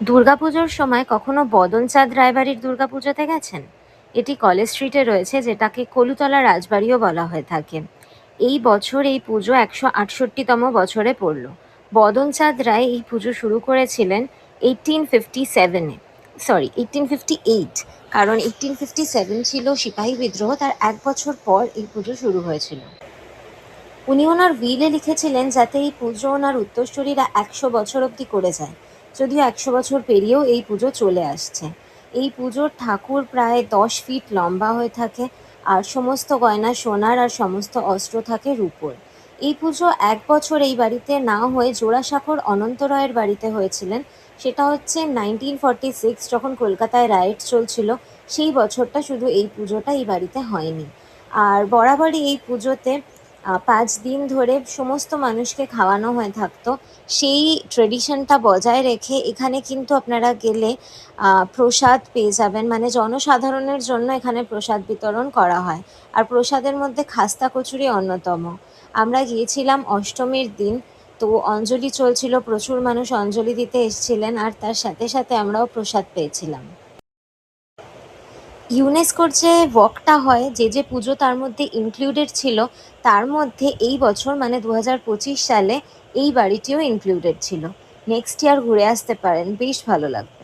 দুর্গাপুজোর সময় কখনো বদনচাঁদ রায়বাড়ির দুর্গাপুজোতে গেছেন? এটি কলেজ স্ট্রিটে রয়েছে, যেটাকে কলুতলা রাজবাড়িও বলা হয়ে থাকে। এই বছর এই পুজো 168তম বছরে পড়ল। বদনচাঁদ রায় এই পুজো শুরু করেছিলেন 1857-এ, 1858, কারণ 1857 ছিল সিপাহী বিদ্রোহ, তার এক বছর পর এই পুজো শুরু হয়েছিল। উনি ওনার উইলে লিখেছিলেন যাতে এই পুজো ওনার উত্তরসূরিরা 100 বছর অবধি করে যায়, যদিও 100 বছর পেরিয়েও এই পুজো চলে আসছে। এই পুজোর ঠাকুর প্রায় 10 ফিট লম্বা হয়ে থাকে, আর সমস্ত গয়না সোনার আর সমস্ত অস্ত্র থাকে রূপোর। এই পুজো এক বছর এই বাড়িতে না হয়ে জোড়াসাঁকোর অনন্ত রায়ের বাড়িতে হয়েছিলেন। সেটা হচ্ছে 1946, যখন কলকাতায় রাইট চলছিল। সেই বছরটা শুধু এই পুজোটা এই বাড়িতে হয়নি। আর বরাবরই এই পুজোতে 5 দিন ধরে সমস্ত মানুষকে খাওয়ানো হয়ে থাকতো। সেই ট্রেডিশনটা বজায় রেখে এখানে কিন্তু আপনারা গেলে প্রসাদ পেয়ে যাবেন, মানে জনসাধারণের জন্য এখানে প্রসাদ বিতরণ করা হয়। আর প্রসাদের মধ্যে খাস্তা কচুরি অন্যতম। আমরা গিয়েছিলাম অষ্টমীর দিন, তো অঞ্জলি চলছিল, প্রচুর মানুষ অঞ্জলি দিতে এসেছিলেন, আর তার সাথে সাথে আমরাও প্রসাদ পেয়েছিলাম। ইউনেস্কোর যে ওয়াকটা হয়, যে পুজো তার মধ্যে ইনক্লুডেড ছিল, তার মধ্যে এই বছর মানে 2025 সালে এই বাড়িটিও ইনক্লুডেড ছিল। নেক্সট ইয়ার ঘুরে আসতে পারেন, বেশ ভালো লাগবে।